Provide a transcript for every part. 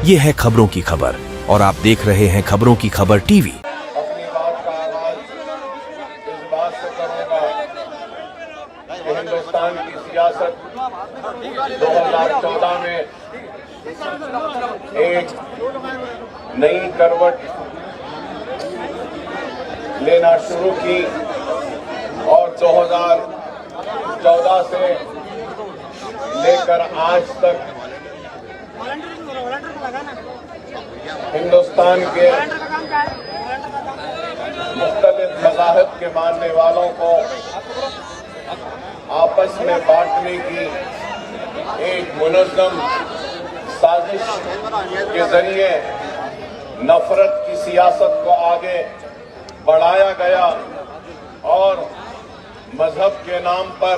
ये है खबरों की खबर और आप देख रहे हैं खबरों की खबर टीवी। अपनी बात का आगाज इस बात से करूंगा कि हिंदुस्तान की सियासत 2014 में एक नई करवट लेना शुरू की और 2014 से लेकर आज तक हिंदुस्तान के मुख्तलिफ मज़ाहिब के मानने वालों को आपस में बांटने की एक मुनज़्ज़म साजिश के जरिए नफरत की सियासत को आगे बढ़ाया गया और मजहब के नाम पर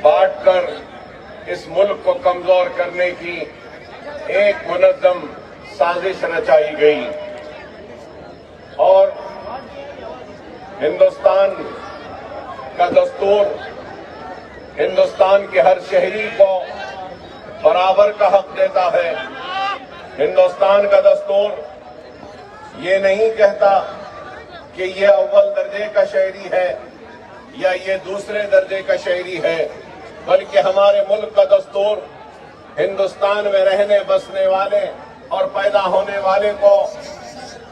बांटकर इस मुल्क को कमजोर करने की एक मुनज़्ज़म साजिश रचाई गई और हिंदुस्तान का दस्तूर हिंदुस्तान के हर शहरी को बराबर का हक देता है। हिंदुस्तान का दस्तूर ये नहीं कहता कि ये अव्वल दर्जे का शहरी है या ये दूसरे दर्जे का शहरी है, बल्कि हमारे मुल्क का दस्तूर हिंदुस्तान में रहने बसने वाले और पैदा होने वाले को,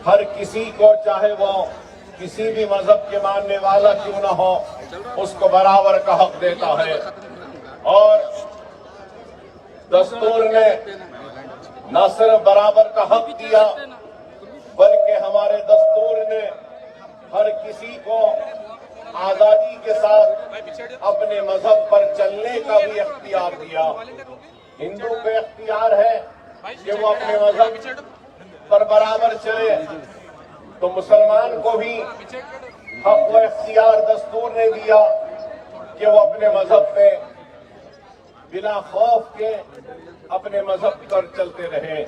हर किसी को, चाहे वो किसी भी मजहब के मानने वाला क्यों न हो, उसको बराबर का हक देता है। और दस्तूर ने न सिर्फ बराबर का हक दिया, बल्कि हमारे दस्तूर ने हर किसी को आजादी के साथ अपने मजहब पर चलने का भी इख्तियार दिया। हिंदू को इख्तियार है कि वो अपने मजहब पर बराबर चले, तो मुसलमान को भी हक व इख्तियार दस्तूर ने दिया कि वो अपने मजहब पे बिना खौफ के अपने मजहब पर चलते रहे।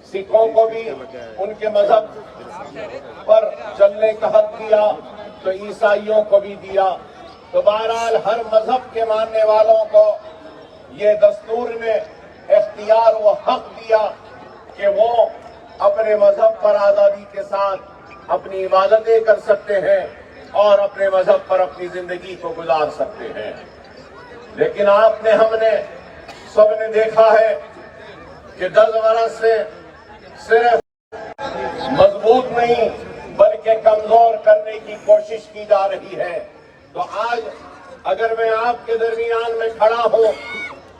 सिखों को भी उनके मजहब पर चलने का हक दिया, तो ईसाइयों को भी दिया। तो बहरहाल हर मजहब के मानने वालों को ये दस्तूर ने इख्तियार व हक दिया कि वो अपने मजहब पर आजादी के साथ अपनी इबादतें कर सकते हैं और अपने मजहब पर अपनी जिंदगी को गुजार सकते हैं। लेकिन आपने, हमने, सबने देखा है कि 10 बरस से सिर्फ मजबूत नहीं बल्कि कमजोर करने की कोशिश की जा रही है। तो आज अगर मैं आपके दरमियान में खड़ा हूं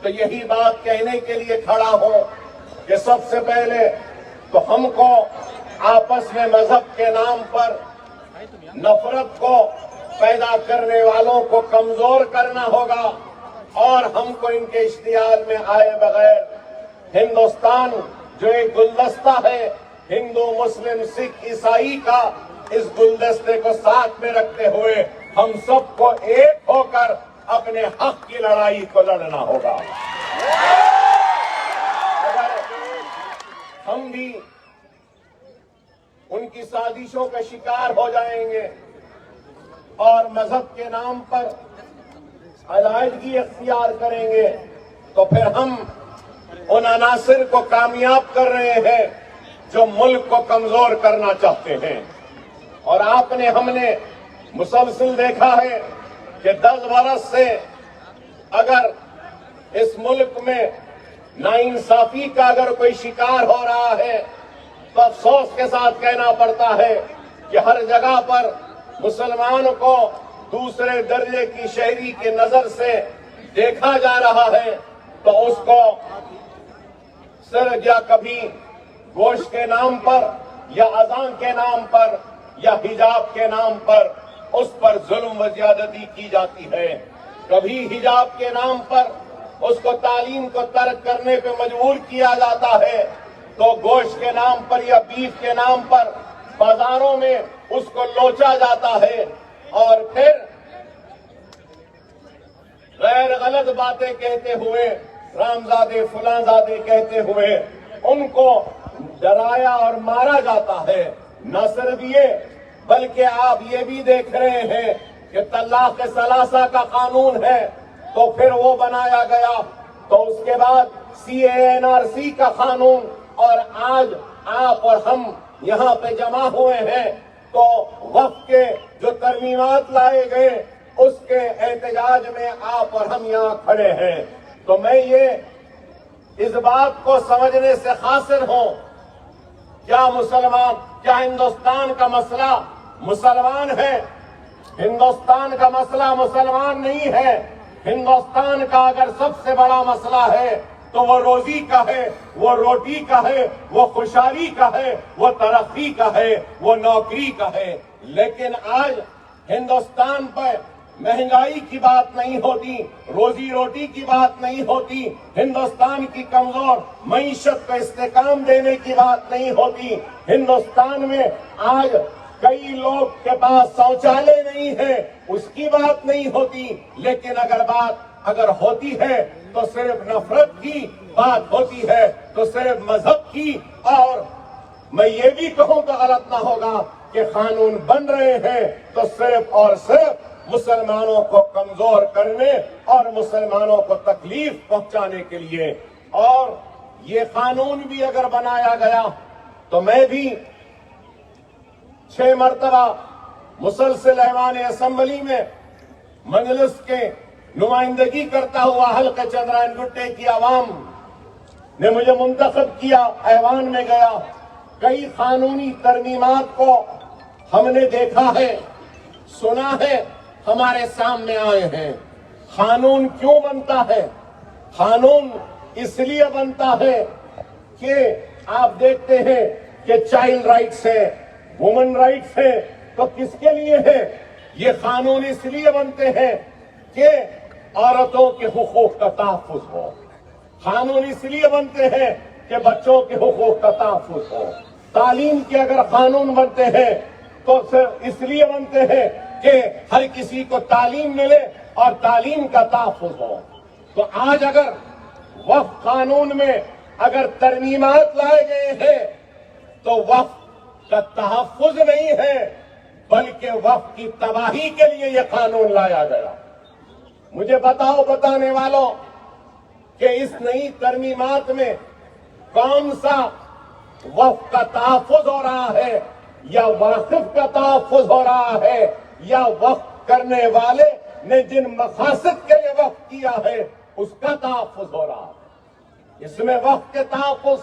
तो यही बात कहने के लिए खड़ा हूं कि सबसे पहले तो हमको आपस में मजहब के नाम पर नफरत को पैदा करने वालों को कमजोर करना होगा और हमको इनके इश्तियाल में आए बगैर हिंदुस्तान जो एक गुलदस्ता है हिंदू, मुस्लिम, सिख, ईसाई का, इस गुलदस्ते को साथ में रखते हुए हम सबको एक होकर अपने हक की लड़ाई को लड़ना होगा। अगर हम भी उनकी साजिशों का शिकार हो जाएंगे और मजहब के नाम पर अलहदगी इख्तियार करेंगे तो फिर हम उन अनासिर को कामयाब कर रहे हैं जो मुल्क को कमजोर करना चाहते हैं। और आपने, हमने मुसलसल देखा है कि 10 बरस से अगर इस मुल्क में नाइंसाफी का अगर कोई शिकार हो रहा है तो अफसोस के साथ कहना पड़ता है कि हर जगह पर मुसलमानों को दूसरे दर्जे की शहरी की नजर से देखा जा रहा है, तो उसको सिर्फ या कभी गोश्त के नाम पर या अजान के नाम पर या हिजाब के नाम पर उस पर जुल्म व ज्यादती की जाती है। कभी हिजाब के नाम पर उसको तालीम को तर्क करने पे मजबूर किया जाता है, तो गोश्त के नाम पर या बीफ के नाम पर बाजारों में उसको लोचा जाता है और फिर गैर गलत बातें कहते हुए, रामजादे फुलांजादे कहते हुए उनको डराया और मारा जाता है। न सिर्फ ये बल्कि आप ये भी देख रहे हैं कि तलाक सलासा का कानून है, तो फिर वो बनाया गया, तो उसके बाद CANRC کا قانون اور آج آپ اور ہم یہاں پہ جمع ہوئے ہیں تو وقف کے جو ترمیمات لائے گئے اس کے احتجاج میں آپ اور ہم یہاں کھڑے ہیں. تو میں یہ اس بات کو سمجھنے سے قاصر ہوں کیا ہندوستان کا مسئلہ مسلمان ہے؟ ہندوستان کا مسئلہ مسلمان نہیں ہے. ہندوستان کا اگر سب سے بڑا مسئلہ ہے تو وہ روزی کا ہے، وہ روٹی کا ہے، وہ خوشحالی کا ہے، وہ ترقی کا ہے، وہ نوکری کا ہے. لیکن آج ہندوستان پر مہنگائی کی بات نہیں ہوتی، روزی روٹی کی بات نہیں ہوتی، ہندوستان کی کمزور معیشت کو استحکام دینے کی بات نہیں ہوتی. ہندوستان میں آج کئی لوگ کے پاس شوچالے نہیں ہے، اس کی بات نہیں ہوتی. لیکن اگر ہوتی ہے تو صرف نفرت کی بات ہوتی ہے، تو صرف مذہب کی. اور میں یہ بھی کہوں تو غلط نہ ہوگا کہ قانون بن رہے ہیں تو صرف اور صرف مسلمانوں کو کمزور کرنے اور مسلمانوں کو تکلیف پہنچانے کے لیے. اور یہ قانون بھی اگر بنایا گیا تو میں بھی 6 مرتبہ مسلسل ایوان اسمبلی میں مجلس کے نمائندگی کرتا ہوا حلقہ چندرائن گٹے کی عوام نے مجھے منتخب کیا، ایوان میں گیا. کئی قانونی ترمیمات کو ہم نے دیکھا ہے، سنا ہے، ہمارے سامنے آئے ہیں. قانون کیوں بنتا ہے؟ قانون اس لیے بنتا ہے کہ آپ دیکھتے ہیں کہ چائلڈ رائٹس ہے، وومن رائٹس ہے، تو کس کے لیے ہے؟ یہ قانون اس لیے بنتے ہیں کہ عورتوں کے حقوق کا تحفظ ہو. قانون اس لیے بنتے ہیں کہ بچوں کے حقوق کا تحفظ ہو. تعلیم کے اگر قانون بنتے ہیں تو صرف اس لیے بنتے ہیں کہ ہر کسی کو تعلیم ملے اور تعلیم کا تحفظ ہو. تو آج اگر وقف قانون میں اگر ترمیمات لائے گئے ہیں تو وقف کا تحفظ نہیں ہے بلکہ وقف کی تباہی کے لیے یہ قانون لایا گیا. مجھے بتانے والوں کہ اس نئی ترمیمات میں کون سا وقف کا تحفظ ہو رہا ہے یا واقف کا تحفظ ہو رہا ہے یا وقف کرنے والے نے جن مقاصد کے لیے وقف کیا ہے اس کا تحفظ ہو رہا ہے. اس میں وقف کے تحفظ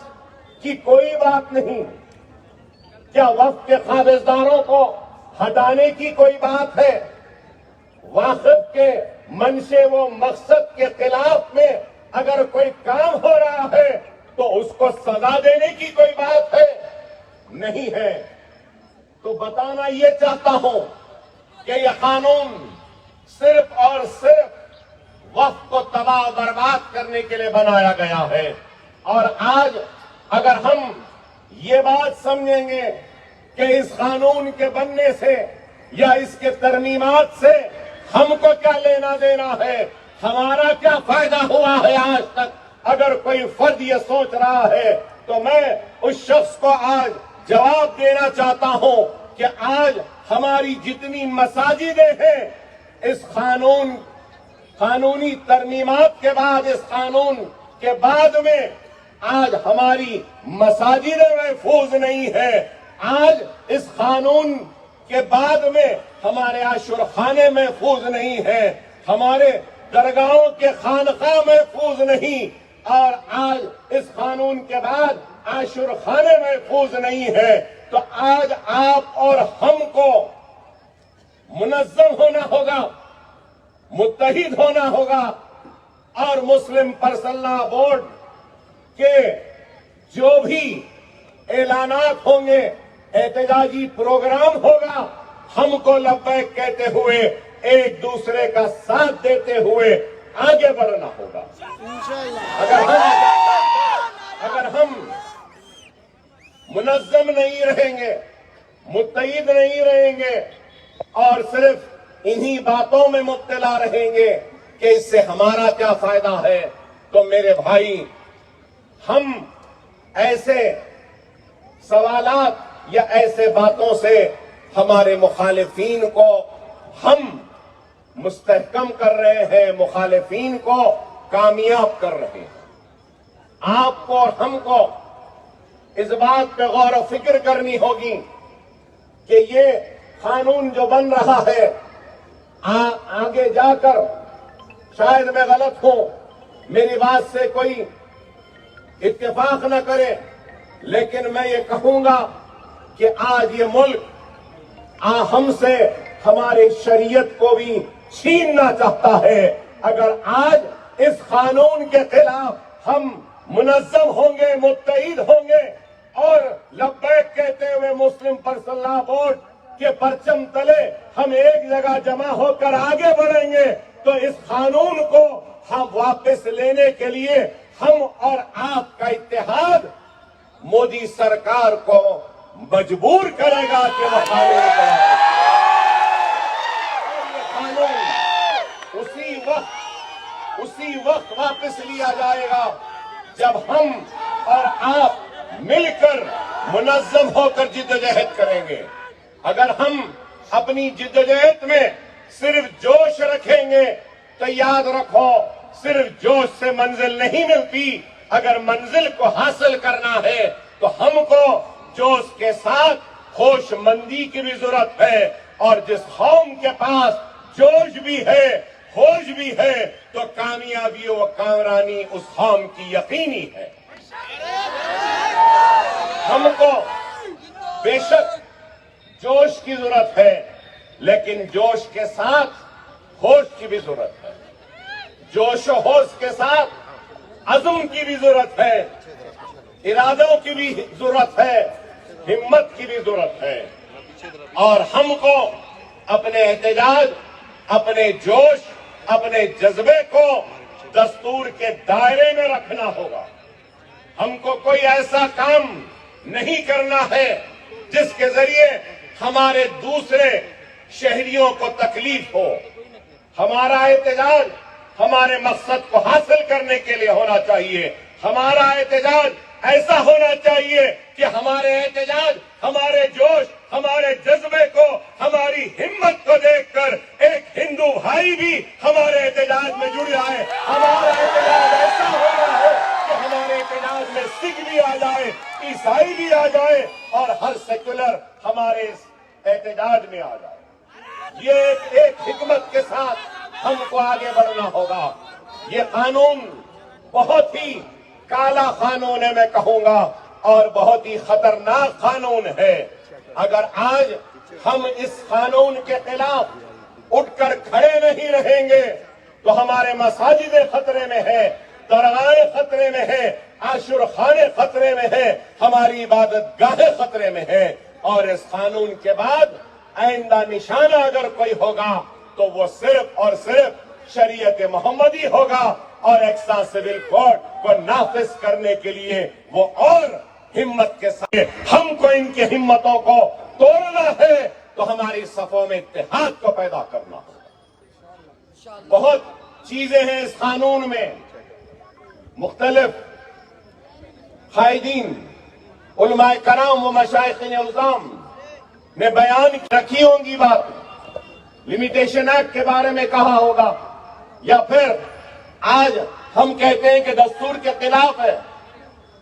کی کوئی بات نہیں. کیا وقف کے قابضداروں کو ہٹانے کی کوئی بات ہے؟ واقف کے منشے و مقصد کے خلاف میں اگر کوئی کام ہو رہا ہے تو اس کو سزا دینے کی کوئی بات ہے؟ نہیں ہے. تو بتانا یہ چاہتا ہوں کہ یہ قانون صرف اور صرف وقف کو تباہ و برباد کرنے کے لیے بنایا گیا ہے. اور آج اگر ہم یہ بات سمجھیں گے کہ اس قانون کے بننے سے یا اس کے ترمیمات سے ہم کو کیا لینا دینا ہے، ہمارا کیا فائدہ ہوا ہے آج تک، اگر کوئی فرد یہ سوچ رہا ہے تو میں اس شخص کو آج جواب دینا چاہتا ہوں کہ آج ہماری جتنی مساجدیں ہیں اس قانونی ترمیمات کے بعد، اس قانون کے بعد میں آج ہماری مساجدیں محفوظ نہیں ہیں. آج اس قانون کے بعد میں ہمارے عاشورخانے محفوظ نہیں ہیں، ہمارے درگاہوں کے خانقاہ محفوظ نہیں، اور آج اس قانون کے بعد عاشورخانے محفوظ نہیں ہے. تو آج آپ اور ہم کو منظم ہونا ہوگا، متحد ہونا ہوگا، اور مسلم پرسنل لا بورڈ کے جو بھی اعلانات ہوں گے، احتجاجی پروگرام ہوگا، ہم کو لبیک کہتے ہوئے ایک دوسرے کا ساتھ دیتے ہوئے آگے بڑھنا ہوگا. اگر ہم منظم نہیں رہیں گے، متحد نہیں رہیں گے اور صرف انہی باتوں میں مبتلا رہیں گے کہ اس سے ہمارا کیا فائدہ ہے، تو میرے بھائی ہم ایسے سوالات یا ایسے باتوں سے ہمارے مخالفین کو ہم مستحکم کر رہے ہیں، مخالفین کو کامیاب کر رہے ہیں. آپ کو اور ہم کو اس بات پہ غور و فکر کرنی ہوگی کہ یہ قانون جو بن رہا ہے آگے جا کر شاید میں غلط ہوں، میری بات سے کوئی اتفاق نہ کرے، لیکن میں یہ کہوں گا کہ آج یہ ملک ہم سے ہماری شریعت کو بھی چھیننا چاہتا ہے۔ اگر آج اس قانون کے خلاف ہم منظم ہوں گے، متحد ہوں گے اور لبیک کہتے ہوئے مسلم پرسنل لا بورڈ کے پرچم تلے ہم ایک جگہ جمع ہو کر آگے بڑھیں گے تو اس قانون کو ہم واپس لینے کے لیے ہم اور آپ کا اتحاد مودی سرکار کو مجبور کرے گا کہ وہ قانون کرائے۔ اور یہ قانون اسی وقت واپس لیا جائے گا جب ہم اور آپ مل کر منظم ہو کر جدوجہد کریں گے۔ اگر ہم اپنی جدوجہد میں صرف جوش رکھیں گے تو یاد رکھو صرف جوش سے منزل نہیں ملتی، اگر منزل کو حاصل کرنا ہے تو ہم کو جوش کے ساتھ ہوش مندی کی بھی ضرورت ہے، اور جس قوم کے پاس جوش بھی ہے ہوش بھی ہے تو کامیابی و کامرانی اس قوم کی یقینی ہے۔ ہم کو بے شک جوش کی ضرورت ہے، لیکن جوش کے ساتھ ہوش کی بھی ضرورت ہے، جوش و ہوش کے ساتھ عزم کی بھی ضرورت ہے، ارادوں کی بھی ضرورت ہے، ہمت کی بھی ضرورت ہے، اور ہم کو اپنے احتجاج، اپنے جوش، اپنے جذبے کو دستور کے دائرے میں رکھنا ہوگا۔ ہم کو کوئی ایسا کام نہیں کرنا ہے جس کے ذریعے ہمارے دوسرے شہریوں کو تکلیف ہو۔ ہمارا احتجاج ہمارے مقصد کو حاصل کرنے کے لیے ہونا چاہیے۔ ہمارا احتجاج ایسا ہونا چاہیے کہ ہمارے احتجاج، ہمارے جوش، ہمارے جذبے کو، ہماری ہمت کو دیکھ کر ایک ہندو بھائی بھی ہمارے احتجاج میں جڑ جائے۔ ہمارا احتجاج ایسا ہونا ہے کہ ہمارے احتجاج میں سکھ بھی آ جائے، عیسائی بھی آ جائے، اور ہر سیکولر ہمارے اس احتجاج میں آ جائے۔ یہ ایک حکمت کے ساتھ ہم کو آگے بڑھنا ہوگا۔ یہ قانون بہت ہی کالا قانون ہے میں کہوں گا، اور بہت ہی خطرناک قانون ہے۔ اگر آج ہم اس قانون کے خلاف اٹھ کر کھڑے نہیں رہیں گے تو ہمارے مساجد خطرے میں ہے، درگاہیں خطرے میں ہے، عاشور خانے خطرے میں ہے، ہماری عبادت گاہیں خطرے میں ہے، اور اس قانون کے بعد آئندہ نشانہ اگر کوئی ہوگا تو وہ صرف اور صرف شریعت محمدی ہوگا، اور ایکسا سول کوڈ کو نافذ کرنے کے لیے وہ اور ہمت کے ساتھ ہم کو ان کی ہمتوں کو توڑنا ہے تو ہماری صفوں میں اتحاد کو پیدا کرنا ہوگا۔ بہت چیزیں ہیں اس قانون میں، مختلف قائدین، علماء کرام و مشائخین عظام نے بیان رکھی ہوں گی بات، لمیٹیشن ایکٹ کے بارے میں کہا ہوگا، یا پھر آج ہم کہتے ہیں کہ دستور کے خلاف ہے،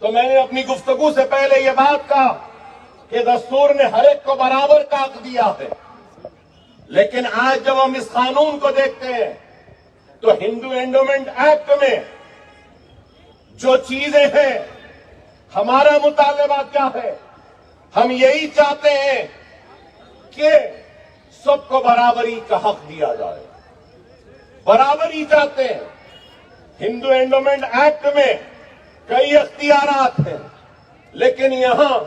تو میں نے اپنی گفتگو سے پہلے یہ بات کہا کہ دستور نے ہر ایک کو برابر کا حق دیا ہے، لیکن آج جب ہم اس قانون کو دیکھتے ہیں تو ہندو اینڈومنٹ ایکٹ میں جو چیزیں ہیں، ہمارا مطالبہ کیا ہے؟ ہم یہی چاہتے ہیں کہ سب کو برابری کا حق دیا جائے، برابری چاہتے ہیں۔ ہندو اینڈومنٹ ایکٹ میں کئی اختیارات ہیں، لیکن یہاں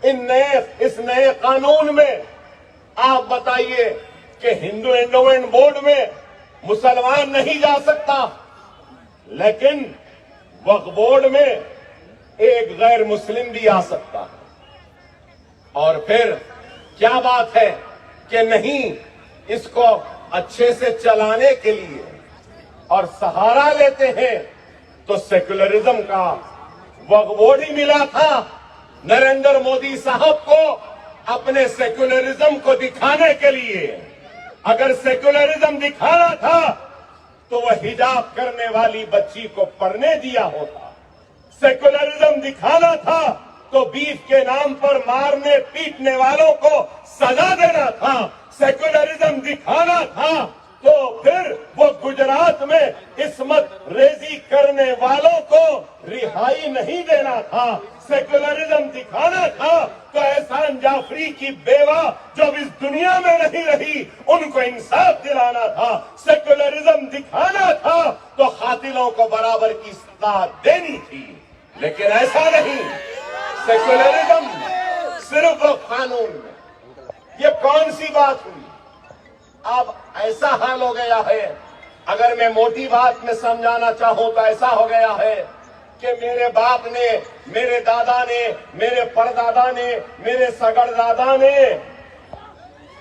اس نئے قانون میں آپ بتائیے کہ ہندو اینڈومنٹ بورڈ میں مسلمان نہیں جا سکتا، لیکن وقف بورڈ میں ایک غیر مسلم بھی آ سکتا ہے۔ اور پھر کیا بات ہے کہ نہیں، اس کو اچھے سے چلانے کے لیے اور سہارا لیتے ہیں تو سیکولرزم کا وقف بورڈ ہی ملا تھا نریندر مودی صاحب کو اپنے سیکولرزم کو دکھانے کے لیے۔ اگر سیکولرزم دکھانا تھا تو وہ حجاب کرنے والی بچی کو پڑھنے دیا ہوتا، सेकुलरिज्म दिखाना था तो बीफ के नाम पर मारने पीटने वालों को सजा देना था। सेकुलरिज्म दिखाना था तो फिर वो गुजरात में इस्मत रेजी करने वालों को रिहाई नहीं देना था। सेकुलरिज्म दिखाना था तो एहसान जाफरी की बेवा जो अब इस दुनिया में नहीं रही उनको इंसाफ दिलाना था। सेकुलरिज्म दिखाना था तो कातिलों को बराबर की सजा देनी थी, लेकिन ऐसा नहीं। सेकुलरिज्म सिर्फ कानून में, ये कौन सी बात हुई? अब ऐसा हाल हो गया है, अगर मैं मोटी बात में समझाना चाहूं तो ऐसा हो गया है कि मेरे बाप ने, मेरे दादा ने, मेरे परदादा ने, मेरे सगरदादा ने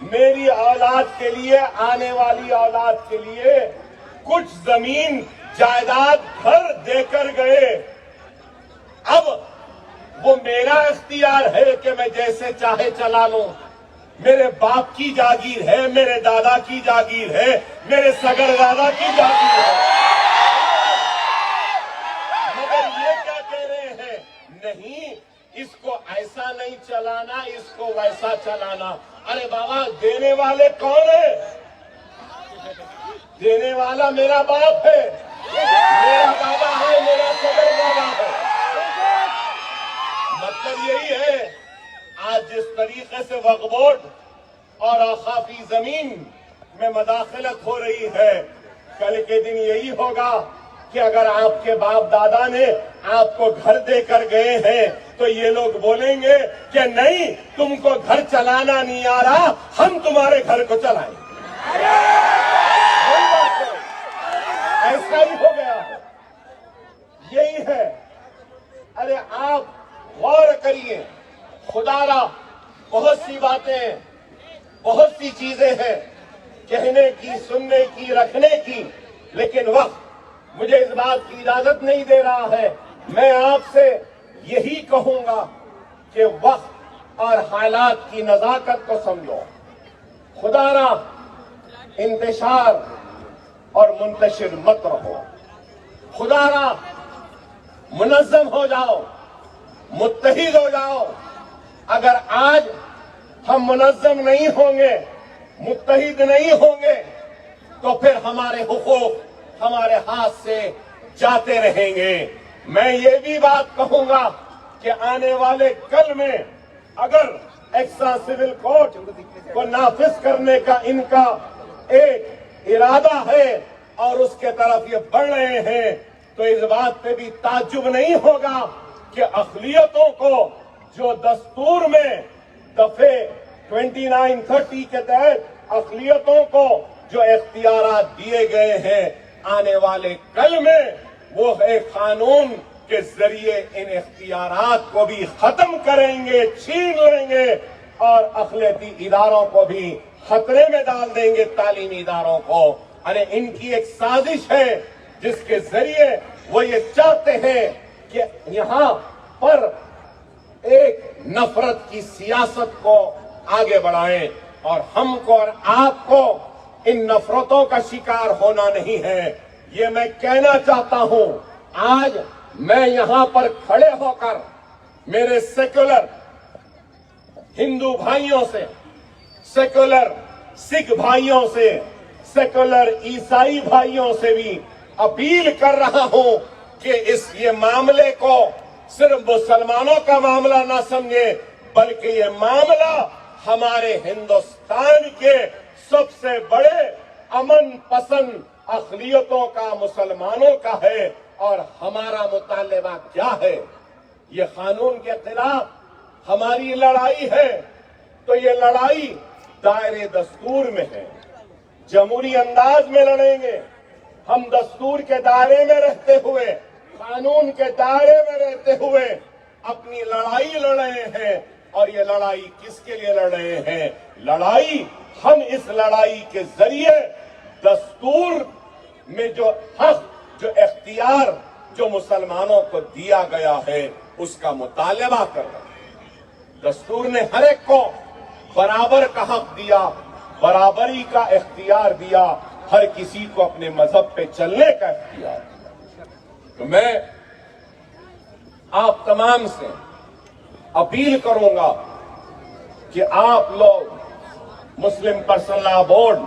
मेरी औलाद के लिए, आने वाली औलाद के लिए कुछ जमीन जायदाद घर देकर गए। अब वो मेरा इख्तियार है कि मैं जैसे चाहे चला लूं। मेरे बाप की जागीर है, मेरे दादा की जागीर है, मेरे सगरदादा की जागीर है। मगर ये क्या कह रहे हैं? नहीं, इसको ऐसा नहीं चलाना, इसको वैसा चलाना। अरे बाबा, देने वाले कौन है? देने वाला मेरा बाप है, मेरा बाबा है, मेरा सगरदादा है। मतलब यही है, आज जिस तरीके से वक्फ बोर्ड और औकाफी जमीन में मदाखलत हो रही है, कल के दिन यही होगा कि अगर आपके बाप दादा ने आपको घर देकर गए हैं तो ये लोग बोलेंगे कि नहीं, तुमको घर चलाना नहीं आ रहा, हम तुम्हारे घर को चलाएंगे। ऐसा ही हो गया है, यही है। अरे आप गौर करिए, खुदारा बहुत सी बातें, बहुत सी चीजें हैं कहने की, सुनने की, रखने की, लेकिन वक्त मुझे इस बात की इजाजत नहीं दे रहा है। मैं आपसे यही कहूंगा कि वक्त और हालात की नजाकत को समझो। खुदारा इंतशार और मुंतशिर मत रहो। खुदारा मुनज़्ज़म हो जाओ, मुत्तहिद हो जाओ। अगर आज हम मुनज़्ज़म नहीं होंगे, मुत्तहिद नहीं होंगे, तो फिर हमारे हुकूक हमारे हाथ से जाते रहेंगे। मैं ये भी बात कहूंगा कि आने वाले कल में अगर एक्स्ट्रा सिविल कोर्ट को नाफिज करने का इनका एक इरादा है और उसके तरफ ये बढ़ रहे हैं, तो इस बात पे भी ताज्जुब नहीं होगा कि अक़लियतों को जो दस्तूर में दफे 29-30 के तहत अक़लियतों को जो इख्तियारात दिए गए हैं, आने वाले कल में वो एक कानून के जरिए इन इख्तियारात को भी खत्म करेंगे, छीन लेंगे और अक़लियती इदारों को भी खतरे में डाल देंगे, तालीमी इदारों को। अरे इनकी एक साजिश है जिसके जरिए वो ये चाहते हैं कि यहाँ पर एक नफरत की सियासत को आगे बढ़ाएं और हमको और आपको इन नफरतों का शिकार होना नहीं है। ये मैं कहना चाहता हूं। आज मैं यहां पर खड़े होकर मेरे सेक्युलर हिंदू भाइयों से, सेक्युलर सिख भाइयों से, सेक्युलर ईसाई भाइयों से भी अपील कर रहा हूं कि ये मामले को सिर्फ मुसलमानों का मामला ना समझे, बल्कि ये मामला हमारे हिंदुस्तान के सबसे बड़े अमन पसंद अक़लियतों का, मुसलमानों का है। और हमारा मुतालबा क्या है? ये कानून के खिलाफ हमारी लड़ाई है, तो ये लड़ाई दायरे दस्तूर में है। जमहूरी अंदाज में लड़ेंगे हम, दस्तूर के दायरे में रहते हुए, कानून के दायरे में रहते हुए अपनी लड़ाई लड़ रहे हैं। और ये लड़ाई किसके लिए लड़ रहे हैं? लड़ाई हम इस लड़ाई के जरिए दस्तूर में जो हक, जो इख्तियार जो मुसलमानों को दिया गया है, उसका मुतालबा कर रहे हैं। दस्तूर ने हर एक को बराबर का हक दिया, बराबरी का इख्तियार दिया, हर किसी को अपने मजहब पे चलने का इख्तियार दिया। तो मैं आप तमाम से अपील करूंगा कि आप लोग मुस्लिम पर्सनल लॉ बोर्ड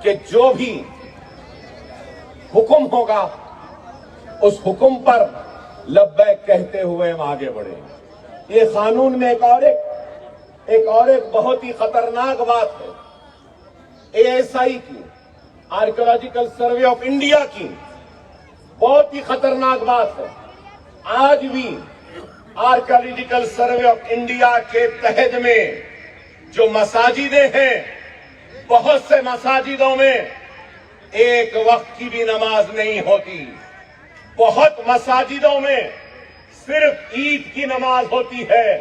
के जो भी हुक्म होगा उस हुक्म पर लब्बैक कहते हुए हम आगे बढ़ेंगे। ये कानून में एक और एक बहुत ही खतरनाक बात है। एएसआई की, आर्कियोलॉजिकल सर्वे ऑफ इंडिया की बहुत ही खतरनाक बात है। आज भी आर्कियोलॉजिकल सर्वे ऑफ इंडिया के तहत में जो मसाजिदें हैं, बहुत से मसाजिदों में एक वक्त की भी नमाज नहीं होती। बहुत मसाजिदों में सिर्फ ईद की नमाज होती है,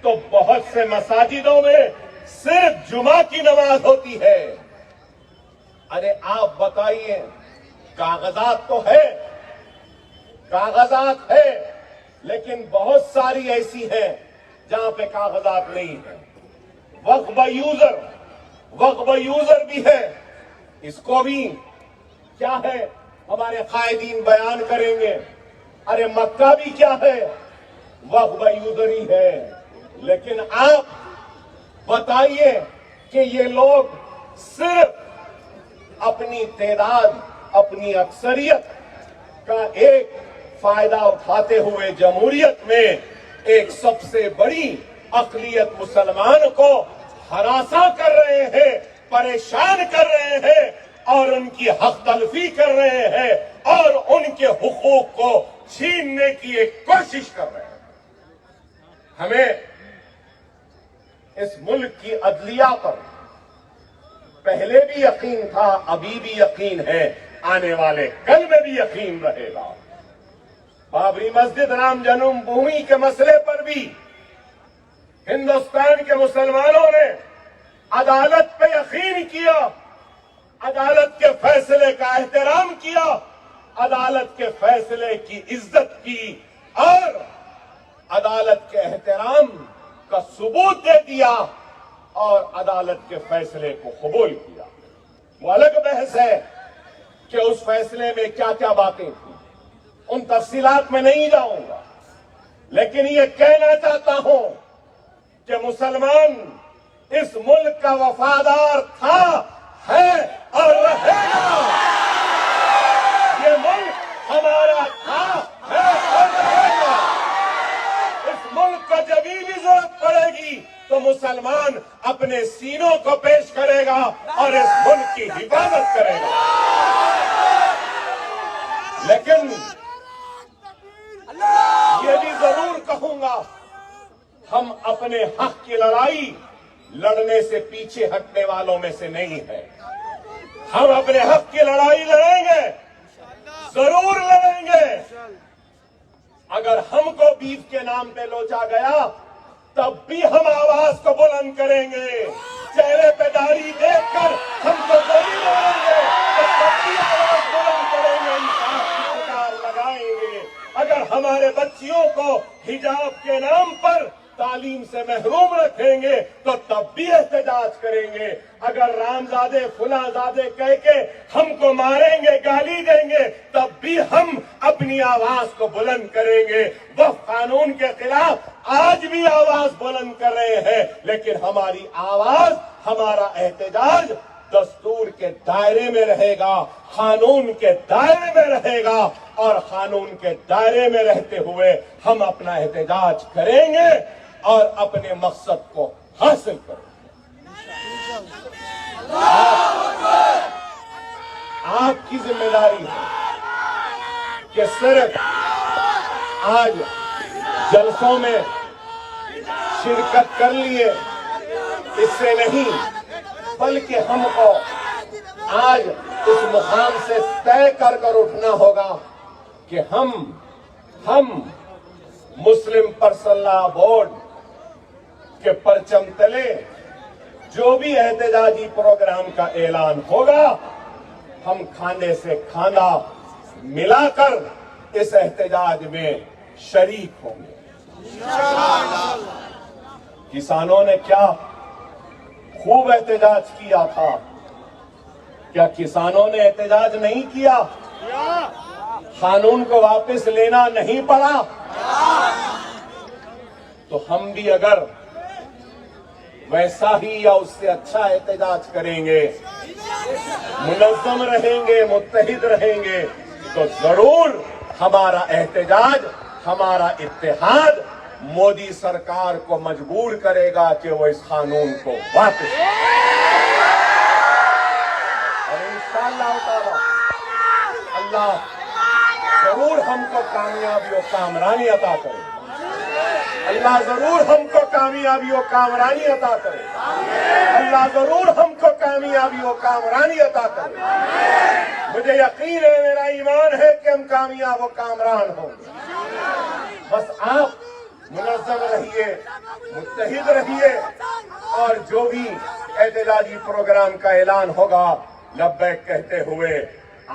तो बहुत से मसाजिदों में सिर्फ जुमा की नमाज होती है। अरे आप बताइए, कागजात तो है, कागजात है, लेकिन बहुत सारी ऐसी हैं जहां पे कागजात नहीं है। वक्फ यूजर भी है, इसको भी क्या है हमारे कायदीन बयान करेंगे। अरे मक्का भी क्या है, वक्फ यूजर ही है। लेकिन आप बताइए कि ये लोग सिर्फ अपनी तादाद, अपनी अक्सरियत का एक फायदा उठाते हुए जमहूरियत में एक सबसे बड़ी अक़लियत मुसलमान को हरासा कर रहे हैं, परेशान कर रहे हैं और उनकी हक तलफी कर रहे हैं और उनके हुकूक को छीनने की एक कोशिश कर रहे हैं। हमें इस मुल्क की अदलिया पर पहले भी यकीन था, अभी भी यकीन है, आने वाले कल में भी यकीन रहेगा। बाबरी मस्जिद, राम जन्मभूमि के मसले पर भी हिंदुस्तान के मुसलमानों ने अदालत पे यकीन किया, अदालत के फैसले का एहतराम किया, अदालत के फैसले की इज्जत की और अदालत के एहतराम का सबूत दे दिया और अदालत के फैसले को कबूल किया। वो अलग बहस है कि उस फैसले में क्या क्या बातें थी, उन तफसीलात में नहीं जाऊंगा, लेकिन ये कहना चाहता हूं कि मुसलमान इस मुल्क का वफादार था, है और रहेगा। ये मुल्क हमारा था, है और रहेगा। इस मुल्क को जब भी जरूरत पड़ेगी तो मुसलमान अपने सीनों को पेश करेगा और इस मुल्क की हिफाजत करेगा। लेकिन ये भी जरूर कहूंगा, हम अपने हक की लड़ाई लड़ने से पीछे हटने वालों में से नहीं है। हम अपने हक की लड़ाई लड़ेंगे, जरूर लड़ेंगे। अगर हमको बीफ के नाम पे लोचा गया तब भी हम आवाज को बुलंद करेंगे। चेहरे पे दाढ़ी देखकर हमको गोली मारेंगे तो तब भी आवाज बुलंद करेंगे, इंसाफ की पुकार लगाएंगे। अगर हमारे बच्चियों को हिजाब के नाम पर तालीम से महरूम रखेंगे तो तब भी एहतजाज करेंगे। अगर रामजादे फुलाजादे कह के हमको मारेंगे, गाली देंगे, तब भी हम अपनी आवाज को बुलंद करेंगे। वक्फ कानून के खिलाफ आज भी आवाज बुलंद कर रहे हैं, लेकिन हमारी आवाज, हमारा एहतजाज दस्तूर के दायरे में रहेगा, कानून के दायरे में रहेगा और कानून के दायरे में रहते हुए हम अपना एहतजाज करेंगे और अपने मकसद को हासिल करेंगे। आपकी जिम्मेदारी है कि सिर्फ आज जलसों में शिरकत कर लिए इससे नहीं, बल्कि हमको आज इस मुकाम से तय कर उठना होगा कि हम मुस्लिम पर्सनल लॉ बोर्ड के परचम तले जो भी एहतजाजी प्रोग्राम का ऐलान होगा, हम खाने से खाना मिलाकर इस एहतजाज में शरीक होंगे। किसानों ने क्या खूब एहतजाज किया था, क्या किसानों ने एहतजाज नहीं किया? कानून को वापस लेना नहीं पड़ा? तो हम भी अगर वैसा ही या उससे अच्छा एहतजाज करेंगे, मुनज़्ज़म रहेंगे, मुत्तहिद रहेंगे, तो जरूर हमारा एहतजाज, हमारा इत्तेहाद मोदी सरकार को मजबूर करेगा कि वो इस कानून को वापस, और इंशाअल्लाह ताला अल्लाह जरूर हमको कामयाबी और कामरानी अता करे। अल्लाह जरूर हमको कामयाबी और कामरानी अता करे। अल्लाह जरूर हमको कामयाबी और कामरानी अता करे। मुझे यकीन है, मेरा ईमान है कि हम कामयाब और कामरान होंगे। बस आप मुनज़्ज़म रहिए, मुत्तहिद रहिए, और जो भी एहतजाजी प्रोग्राम का ऐलान होगा लब्बैक कहते हुए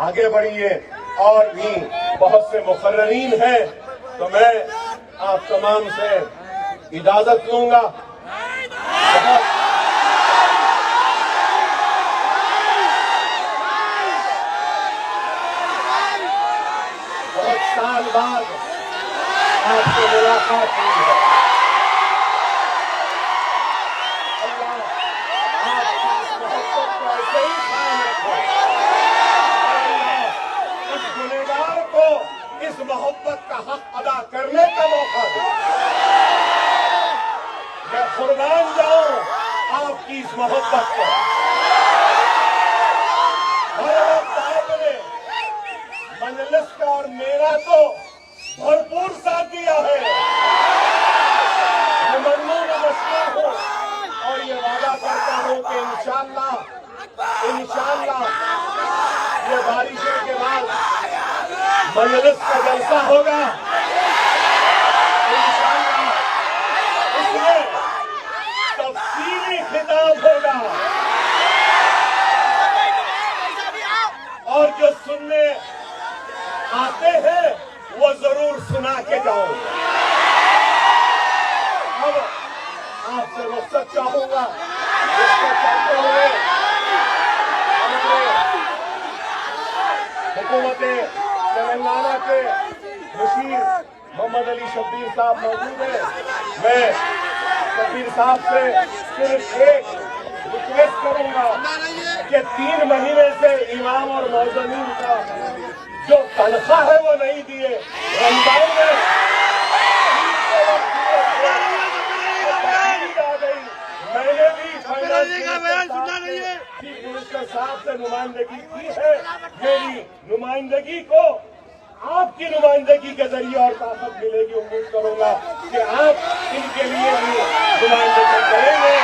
आगे बढ़िए। और भी बहुत से मुक़र्ररीन हैं, तो मैं आप तमाम से इजाजत लूंगा। बहुत साल बाद आपसे मुलाकात हुई है। अल्लाह आपकी इस मोहब्बत को ऐसे ही कायम रखे। अल्लाह इस गुनहगार को इस मोहब्बत का हक अदा करने का मौका दे। मैं कुर्बान जाऊं आपकी इस मोहब्बत को। हर वक्त आपने मजलिस का और मेरा तो भरपूर साथ दिया है। मैं मजमून मशहूर हूं और ये वादा करता हूं कि इंशाअल्लाह ये बारिशों के बाद मजलिस का जलसा होगा। इंशाअल्लाह इसमें तफसीली खिताब होगा और जो सुनने आते हैं वो जरूर सुना के जाऊंगा। अब आपसे रुख्सत चाहूंगा। रुख्सत चाहते हुए हमारे हुकूमत तेलंगाना के मुशीर मोहम्मद अली शब्बीर साहब मौजूद हैं। मैं शब्बीर साहब से सिर्फ एक रिक्वेस्ट करूंगा कि 3 महीने से इमाम और मौज़मीन का जो तनख्वाह है वो नहीं दिए। रमजान में आ गई, मैंने भी चीफ मिनिस्टर साहब से नुमाइंदगी की है। मेरी नुमाइंदगी को आपकी नुमाइंदगी के जरिए और ताकत मिलेगी। उम्मीद करूंगा कि आप इनके लिए भी नुमाइंदगी करेंगे।